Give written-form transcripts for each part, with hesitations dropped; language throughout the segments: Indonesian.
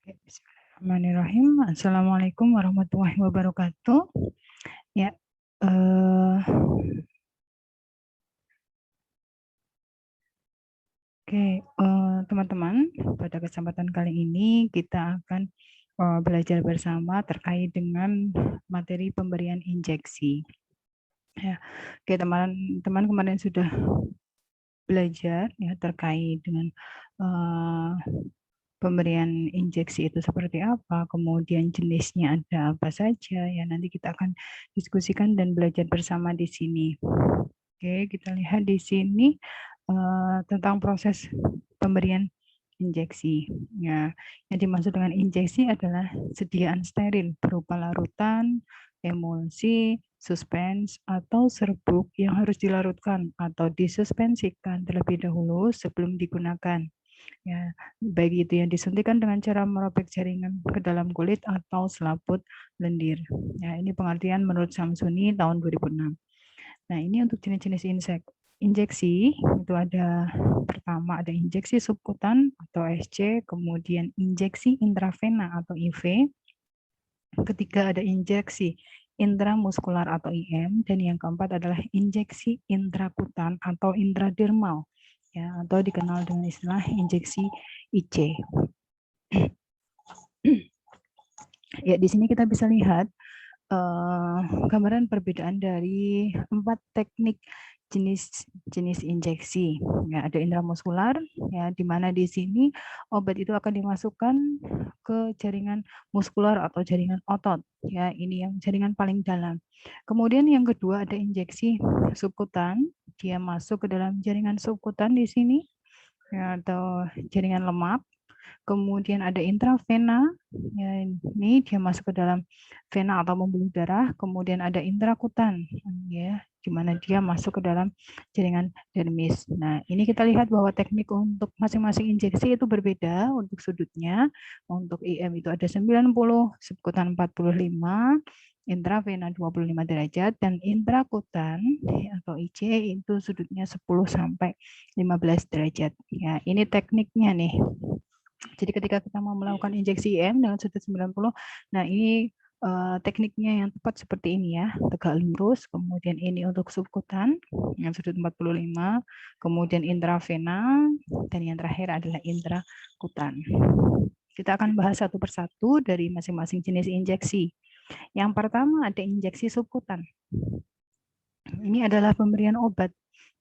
Oke, bismillahirrahmanirrahim. Assalamualaikum warahmatullahi wabarakatuh. Ya, oke, teman-teman, pada kesempatan kali ini kita akan belajar bersama terkait dengan materi pemberian injeksi. Ya, oke, teman-teman kemarin sudah belajar ya terkait dengan pemberian injeksi itu seperti apa, kemudian jenisnya ada apa saja, ya nanti kita akan diskusikan dan belajar bersama di sini. Oke, kita lihat di sini tentang proses pemberian injeksi. Ya, yang dimaksud dengan injeksi adalah sediaan steril berupa larutan, emulsi, suspens, atau serbuk yang harus dilarutkan atau disuspensikan terlebih dahulu sebelum digunakan. Ya, baik itu yang disuntikan dengan cara merobek jaringan ke dalam kulit atau selaput lendir. Ya, ini pengertian menurut Samsuni tahun 2006. Nah, ini untuk jenis-jenis injeksi itu ada pertama ada injeksi subkutan atau SC, kemudian injeksi intravena atau IV, ketiga ada injeksi intramuskular atau IM, dan yang keempat adalah injeksi intrakutan atau intradermal, ya, atau dikenal dengan istilah injeksi IC. Ya, di sini kita bisa lihat gambaran perbedaan dari 4 teknik jenis injeksi. Ya, ada intramuskular, ya, di mana di sini obat itu akan dimasukkan ke jaringan muskular atau jaringan otot. Ya, ini yang jaringan paling dalam. Kemudian yang kedua ada injeksi subkutan, dia masuk ke dalam jaringan subkutan di sini, ya, atau jaringan lemak. Kemudian ada intravena, ya, ini dia masuk ke dalam vena atau pembuluh darah. Kemudian ada intrakutan, ya, di mana dia masuk ke dalam jaringan dermis. Nah, ini kita lihat bahwa teknik untuk masing-masing injeksi itu berbeda untuk sudutnya. Untuk IM itu ada 90, subkutan 45, intravena 25 derajat, dan intrakutan atau IC itu sudutnya 10 sampai 15 derajat. Ya, ini tekniknya nih. Jadi ketika kita mau melakukan injeksi IM dengan sudut 90, nah ini tekniknya yang tepat seperti ini ya, tegak lurus, kemudian ini untuk subkutan yang sudut 45, kemudian intravena, dan yang terakhir adalah intrakutan. Kita akan bahas satu persatu dari masing-masing jenis injeksi. Yang pertama ada injeksi subkutan. Ini adalah pemberian obat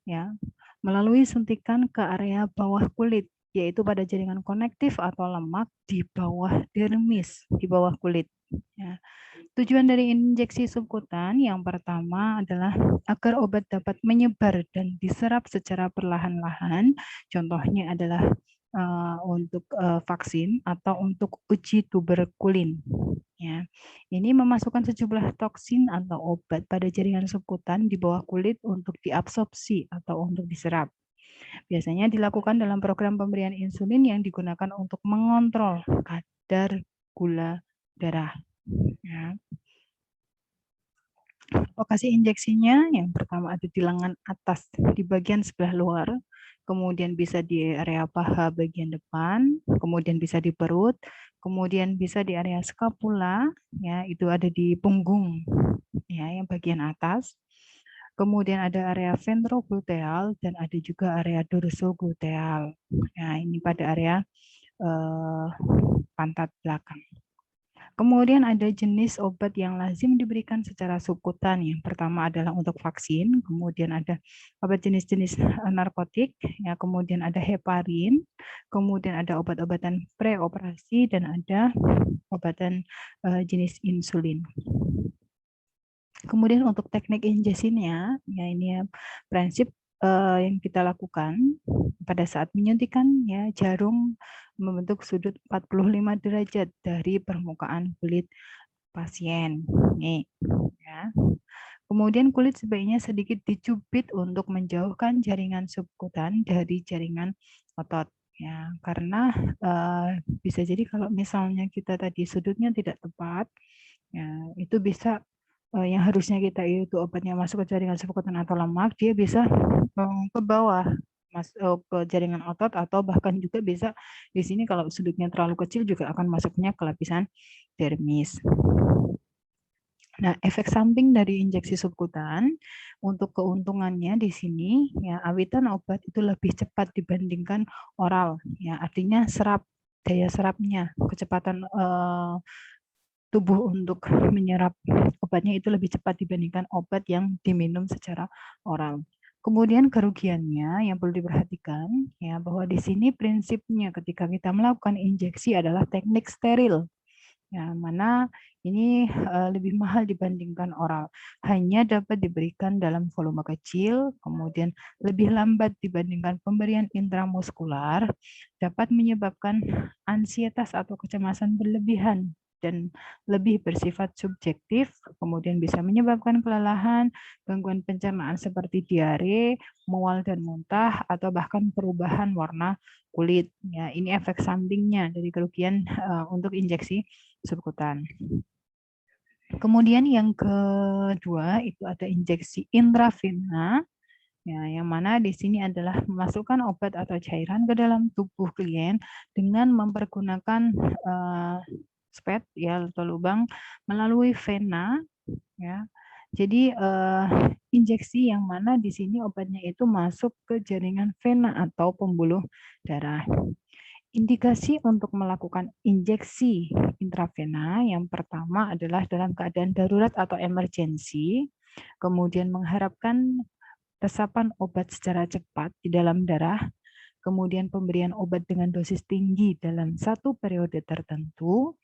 ya melalui suntikan ke area bawah kulit, yaitu pada jaringan konektif atau lemak di bawah dermis, di bawah kulit. Ya. Tujuan dari injeksi subkutan yang pertama adalah agar obat dapat menyebar dan diserap secara perlahan-lahan. Contohnya adalah untuk vaksin atau untuk uji tuberkulin. Ya. Ini memasukkan sejumlah toksin atau obat pada jaringan subkutan di bawah kulit untuk diabsorpsi atau untuk diserap. Biasanya dilakukan dalam program pemberian insulin yang digunakan untuk mengontrol kadar gula darah. Ya. Lokasi injeksinya yang pertama ada di lengan atas di bagian sebelah luar, kemudian bisa di area paha bagian depan, kemudian bisa di perut, kemudian bisa di area skapula, ya itu ada di punggung, ya yang bagian atas. Kemudian ada area ventrogluteal dan ada juga area dorsogluteal. Nah, ini pada area pantat belakang. Kemudian ada jenis obat yang lazim diberikan secara subkutan. Yang pertama adalah untuk vaksin, kemudian ada obat jenis-jenis narkotik, ya, kemudian ada heparin, kemudian ada obat-obatan preoperasi, dan ada obatan jenis insulin. Kemudian untuk teknik injeksinya, ya ini ya, prinsip yang kita lakukan pada saat menyuntikkan ya jarum membentuk sudut 45 derajat dari permukaan kulit pasien. Nih, ya. Kemudian kulit sebaiknya sedikit dicubit untuk menjauhkan jaringan subkutan dari jaringan otot. Ya, karena bisa jadi kalau misalnya kita tadi sudutnya tidak tepat, ya, itu bisa yang harusnya kita itu obatnya masuk ke jaringan subkutan atau lemak, dia bisa ke bawah. masuk ke jaringan otot, atau bahkan juga bisa di sini kalau sudutnya terlalu kecil juga akan masuknya ke lapisan dermis. Nah, efek samping dari injeksi subkutan untuk keuntungannya di sini ya, awitan obat itu lebih cepat dibandingkan oral ya, artinya daya serapnya, kecepatan tubuh untuk menyerap obatnya itu lebih cepat dibandingkan obat yang diminum secara oral. Kemudian kerugiannya yang perlu diperhatikan ya, bahwa di sini prinsipnya ketika kita melakukan injeksi adalah teknik steril. Ya, mana ini lebih mahal dibandingkan oral. Hanya dapat diberikan dalam volume kecil, kemudian lebih lambat dibandingkan pemberian intramuskular, dapat menyebabkan ansietas atau kecemasan berlebihan dan lebih bersifat subjektif, kemudian bisa menyebabkan kelelahan, gangguan pencernaan seperti diare, mual dan muntah, atau bahkan perubahan warna kulit. Ya, ini efek sampingnya dari kerugian untuk injeksi subkutan. Kemudian yang kedua itu ada injeksi intravena, ya, yang mana di sini adalah memasukkan obat atau cairan ke dalam tubuh klien dengan mempergunakan spet ya, atau lubang melalui vena, ya. Jadi injeksi yang mana di sini obatnya itu masuk ke jaringan vena atau pembuluh darah. Indikasi untuk melakukan injeksi intravena yang pertama adalah dalam keadaan darurat atau emergensi, kemudian mengharapkan resapan obat secara cepat di dalam darah, kemudian pemberian obat dengan dosis tinggi dalam satu periode tertentu,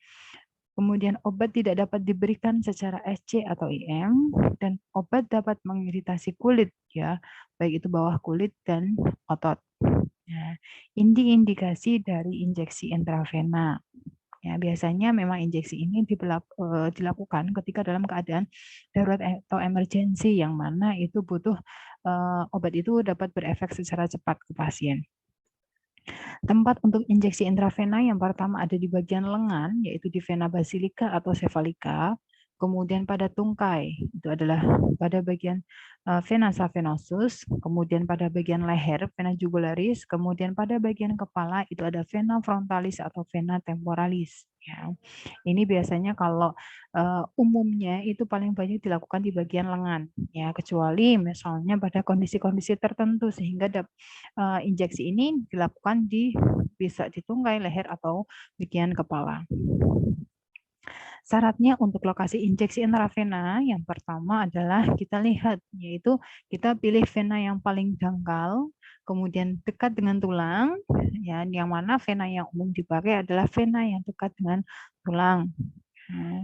kemudian obat tidak dapat diberikan secara SC atau IM, dan obat dapat mengiritasi kulit, ya, baik itu bawah kulit dan otot. Nah, ini indikasi dari injeksi intravena. Ya, biasanya memang injeksi ini dilakukan ketika dalam keadaan darurat atau emergensi, yang mana itu butuh obat itu dapat berefek secara cepat ke pasien. Tempat untuk injeksi intravena yang pertama ada di bagian lengan, yaitu di vena basilika atau cefalika. Kemudian pada tungkai, itu adalah pada bagian vena savenosus, kemudian pada bagian leher, vena jugularis, kemudian pada bagian kepala itu ada vena frontalis atau vena temporalis. Ya. Ini biasanya kalau umumnya itu paling banyak dilakukan di bagian lengan, ya, kecuali misalnya pada kondisi-kondisi tertentu sehingga injeksi ini dilakukan bisa di tungkai, leher, atau bagian kepala. Syaratnya untuk lokasi injeksi intravena yang pertama adalah kita lihat, yaitu kita pilih vena yang paling dangkal, kemudian dekat dengan tulang, ya, yang mana vena yang umum dipakai adalah vena yang dekat dengan tulang. Nah,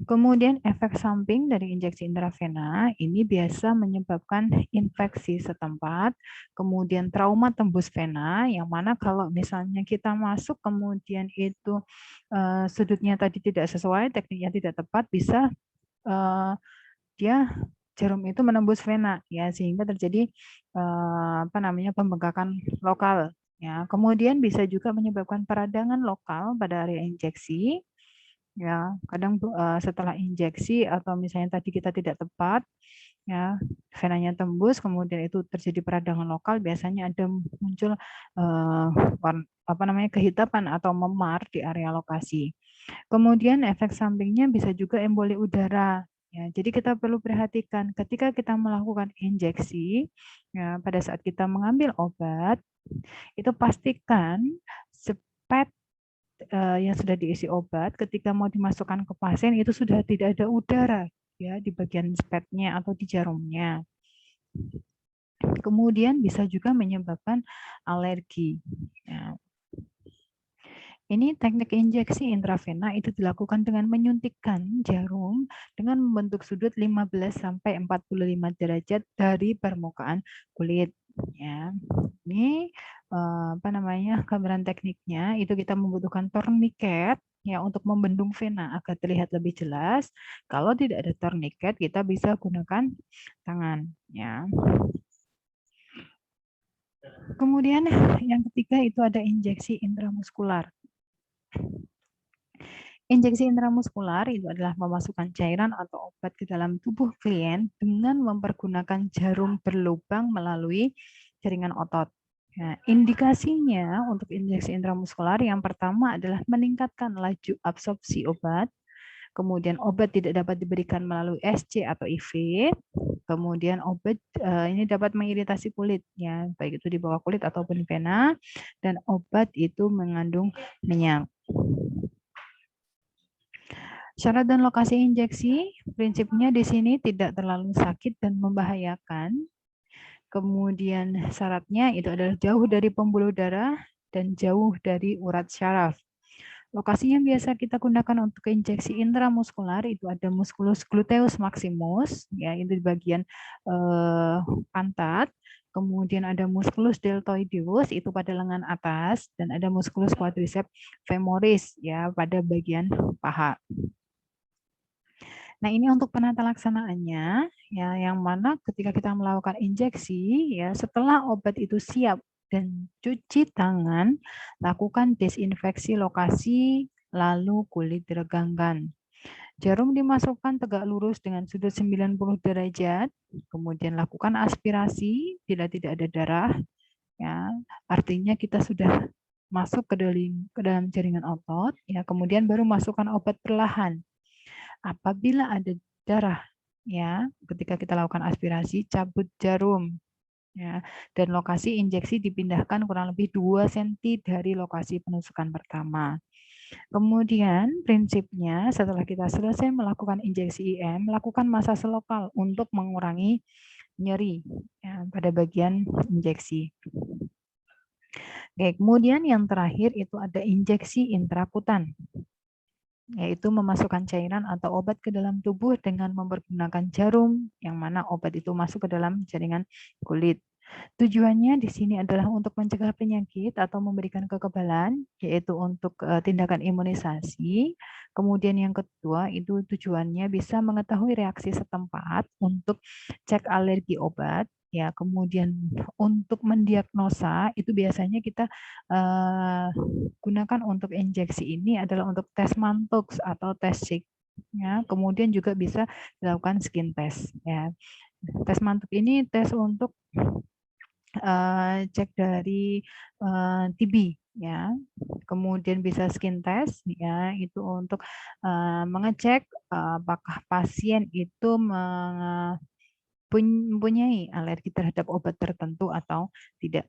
kemudian efek samping dari injeksi intravena ini biasa menyebabkan infeksi setempat, kemudian trauma tembus vena, yang mana kalau misalnya kita masuk kemudian itu sudutnya tadi tidak sesuai, tekniknya tidak tepat, bisa dia jarum itu menembus vena, ya, sehingga terjadi pembengkakan lokal. Ya, kemudian bisa juga menyebabkan peradangan lokal pada area injeksi. Ya, kadang setelah injeksi atau misalnya tadi kita tidak tepat, ya, venanya tembus, kemudian itu terjadi peradangan lokal, biasanya ada muncul kehitapan atau memar di area lokasi. Kemudian efek sampingnya bisa juga emboli udara. Ya, jadi kita perlu perhatikan ketika kita melakukan injeksi, ya, pada saat kita mengambil obat, itu pastikan spet yang sudah diisi obat ketika mau dimasukkan ke pasien itu sudah tidak ada udara, ya, di bagian spetnya atau di jarumnya. Kemudian bisa juga menyebabkan alergi. Ya. Ini teknik injeksi intravena itu dilakukan dengan menyuntikkan jarum dengan membentuk sudut 15 sampai 45 derajat dari permukaan kulit. Ya, ini gambaran tekniknya itu kita membutuhkan torniket, ya, untuk membendung vena agar terlihat lebih jelas. Kalau tidak ada torniket, kita bisa gunakan tangan, ya. Kemudian yang ketiga itu ada injeksi intramuskular. Injeksi intramuskular itu adalah memasukkan cairan atau obat ke dalam tubuh klien dengan mempergunakan jarum berlubang melalui jaringan otot. Nah, indikasinya untuk injeksi intramuskular yang pertama adalah meningkatkan laju absorpsi obat. Kemudian obat tidak dapat diberikan melalui SC atau IV. Kemudian obat ini dapat mengiritasi kulit, ya, baik itu di bawah kulit ataupun vena. Dan obat itu mengandung minyak. Syarat dan lokasi injeksi, prinsipnya di sini tidak terlalu sakit dan membahayakan. Kemudian syaratnya itu adalah jauh dari pembuluh darah dan jauh dari urat syaraf. Lokasi yang biasa kita gunakan untuk injeksi intramuskular itu ada musculus gluteus maximus, ya, itu di bagian pantat. Kemudian ada musculus deltoideus itu pada lengan atas, dan ada musculus quadriceps femoris, ya, pada bagian paha. Nah, ini untuk penata laksanaannya, ya, yang mana ketika kita melakukan injeksi, ya, setelah obat itu siap dan cuci tangan, lakukan desinfeksi lokasi, lalu kulit diregangkan. Jarum dimasukkan tegak lurus dengan sudut 90 derajat, kemudian lakukan aspirasi bila tidak ada darah, ya, artinya kita sudah masuk ke dalam jaringan otot, ya, kemudian baru masukkan obat perlahan. Apabila ada darah, ya, ketika kita lakukan aspirasi, cabut jarum, ya, dan lokasi injeksi dipindahkan kurang lebih 2 cm dari lokasi penusukan pertama. Kemudian prinsipnya setelah kita selesai melakukan injeksi IM, lakukan masase lokal untuk mengurangi nyeri, ya, pada bagian injeksi. Oke, kemudian yang terakhir itu ada injeksi intrakutan, yaitu memasukkan cairan atau obat ke dalam tubuh dengan mempergunakan jarum, yang mana obat itu masuk ke dalam jaringan kulit. Tujuannya di sini adalah untuk mencegah penyakit atau memberikan kekebalan, yaitu untuk tindakan imunisasi. Kemudian yang kedua itu tujuannya bisa mengetahui reaksi setempat untuk cek alergi obat. Ya, kemudian untuk mendiagnosa itu biasanya kita gunakan untuk injeksi ini adalah untuk tes Mantoux atau tes SIG. Ya, kemudian juga bisa dilakukan skin test. Ya, tes Mantoux ini tes untuk cek dari TB, ya. Kemudian bisa skin test, ya, itu untuk mengecek apakah pasien itu mempunyai alergi terhadap obat tertentu atau tidak.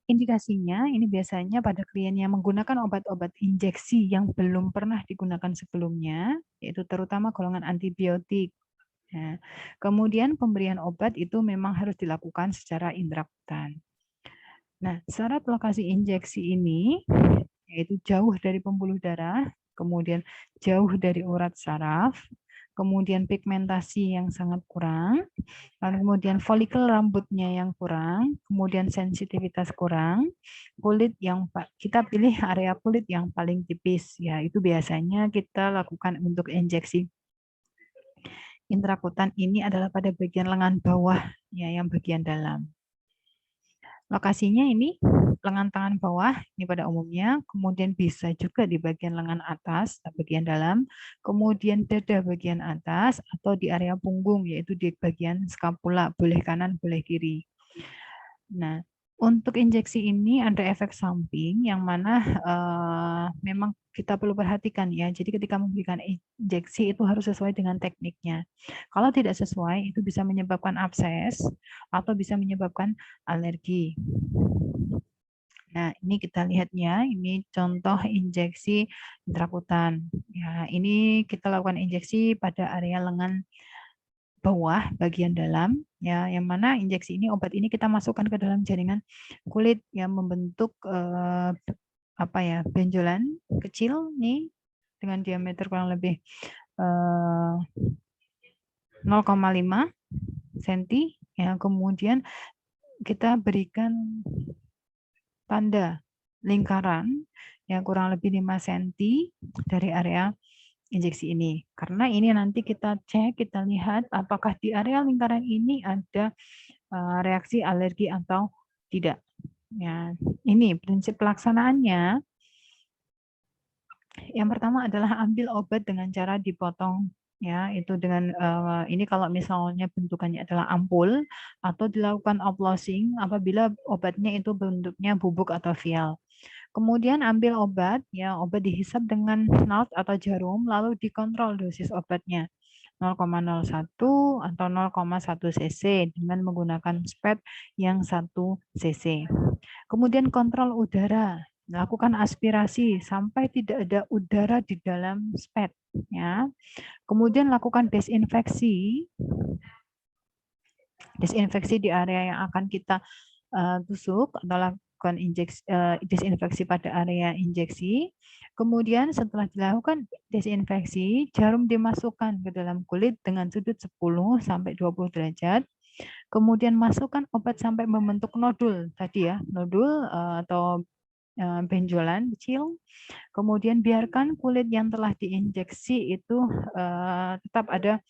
Indikasinya ini biasanya pada klien yang menggunakan obat-obat injeksi yang belum pernah digunakan sebelumnya, yaitu terutama golongan antibiotik. Nah, kemudian pemberian obat itu memang harus dilakukan secara intrakutan. Nah, syarat lokasi injeksi ini yaitu jauh dari pembuluh darah, kemudian jauh dari urat saraf, kemudian pigmentasi yang sangat kurang, lalu kemudian folikel rambutnya yang kurang, kemudian sensitivitas kurang, kulit yang kita pilih area kulit yang paling tipis, ya, itu biasanya kita lakukan untuk injeksi intrakutan ini adalah pada bagian lengan bawah, ya, yang bagian dalam. Lokasinya ini lengan tangan bawah, ini pada umumnya, kemudian bisa juga di bagian lengan atas, bagian dalam, kemudian dada bagian atas, atau di area punggung, yaitu di bagian skapula, boleh kanan, boleh kiri. Nah, untuk injeksi ini ada efek samping yang mana memang kita perlu perhatikan, ya. Jadi ketika memberikan injeksi itu harus sesuai dengan tekniknya. Kalau tidak sesuai itu bisa menyebabkan abses atau bisa menyebabkan alergi. Nah, ini kita lihatnya, ini contoh injeksi intrakutan. Ya, ini kita lakukan injeksi pada area lengan bawah bagian dalam, ya, yang mana injeksi ini, obat ini kita masukkan ke dalam jaringan kulit yang membentuk apa ya, benjolan kecil nih dengan diameter kurang lebih 0,5 cm, ya. Kemudian kita berikan tanda lingkaran yang kurang lebih 5 cm dari area injeksi ini. Karena ini nanti kita cek, kita lihat apakah di area lingkaran ini ada reaksi alergi atau tidak. Ya, ini prinsip pelaksanaannya. Yang pertama adalah ambil obat dengan cara dipotong ya, itu dengan ini kalau misalnya bentukannya adalah ampul, atau dilakukan oplossing apabila obatnya itu bentuknya bubuk atau vial. Kemudian ambil obat, ya, obat dihisap dengan NALT atau jarum, lalu dikontrol dosis obatnya 0,01 atau 0,1 cc dengan menggunakan spet yang 1 cc. Kemudian kontrol udara, lakukan aspirasi sampai tidak ada udara di dalam spet, ya. Kemudian lakukan desinfeksi di area yang akan kita tusuk atau lakukan desinfeksi pada area injeksi. Kemudian setelah dilakukan desinfeksi, jarum dimasukkan ke dalam kulit dengan sudut 10 sampai 20 derajat. Kemudian masukkan obat sampai membentuk nodul tadi, ya, nodul atau benjolan kecil. Kemudian biarkan kulit yang telah diinjeksi itu tetap ada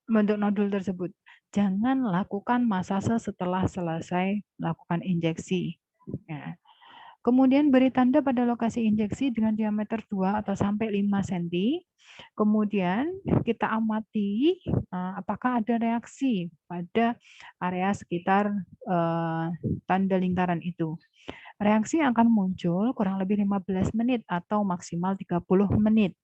bentuk nodul tersebut. Jangan lakukan masase setelah selesai lakukan injeksi. Ya. Kemudian beri tanda pada lokasi injeksi dengan diameter 2 atau sampai 5 cm. Kemudian kita amati apakah ada reaksi pada area sekitar tanda lingkaran itu. Reaksi akan muncul kurang lebih 15 menit atau maksimal 30 menit.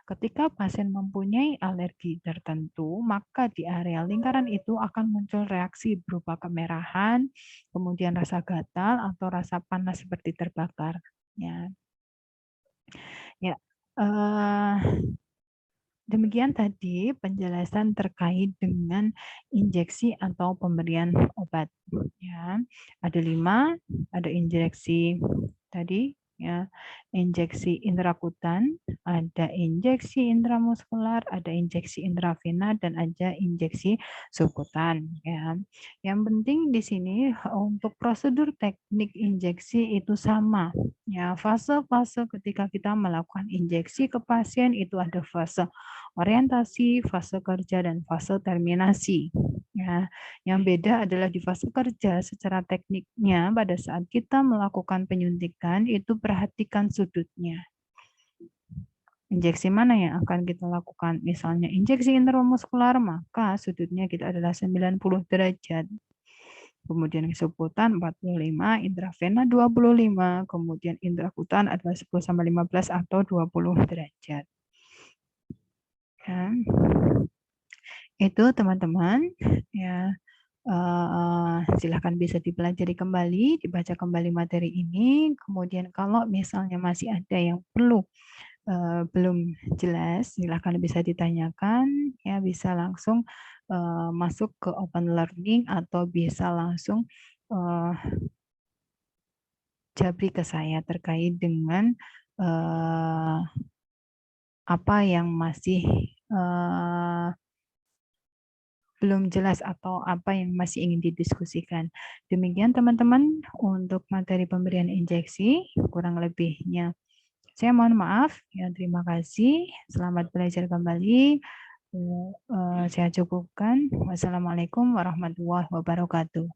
Ketika pasien mempunyai alergi tertentu, maka di area lingkaran itu akan muncul reaksi berupa kemerahan, kemudian rasa gatal atau rasa panas seperti terbakar. Ya, ya. Demikian tadi penjelasan terkait dengan injeksi atau pemberian obat. Ya, ada 5, ada injeksi tadi, ya, injeksi intrakutan, ada injeksi intramuskular, ada injeksi intravena, dan ada injeksi subkutan. Ya, yang penting di sini untuk prosedur teknik injeksi itu sama. Ya, fase-fase ketika kita melakukan injeksi ke pasien itu ada fase orientasi, fase kerja, dan fase terminasi. Ya, yang beda adalah di fase kerja secara tekniknya pada saat kita melakukan penyuntikan itu perhatikan sudutnya. Injeksi mana yang akan kita lakukan? Misalnya injeksi intramuskular, maka sudutnya kita adalah 90 derajat. Kemudian subkutan 45, intravena 25, kemudian intrakutan adalah 10-15 atau 20 derajat. Ya. Itu teman-teman, ya, silahkan bisa dipelajari kembali, dibaca kembali materi ini. Kemudian kalau misalnya masih ada yang perlu belum jelas, silahkan bisa ditanyakan, ya, bisa langsung masuk ke open learning atau bisa langsung japri ke saya terkait dengan apa yang masih belum jelas atau apa yang masih ingin didiskusikan. Demikian teman-teman untuk materi pemberian injeksi, kurang lebihnya saya mohon maaf. Ya, terima kasih. Selamat belajar kembali. Saya cukupkan. Wassalamualaikum warahmatullahi wabarakatuh.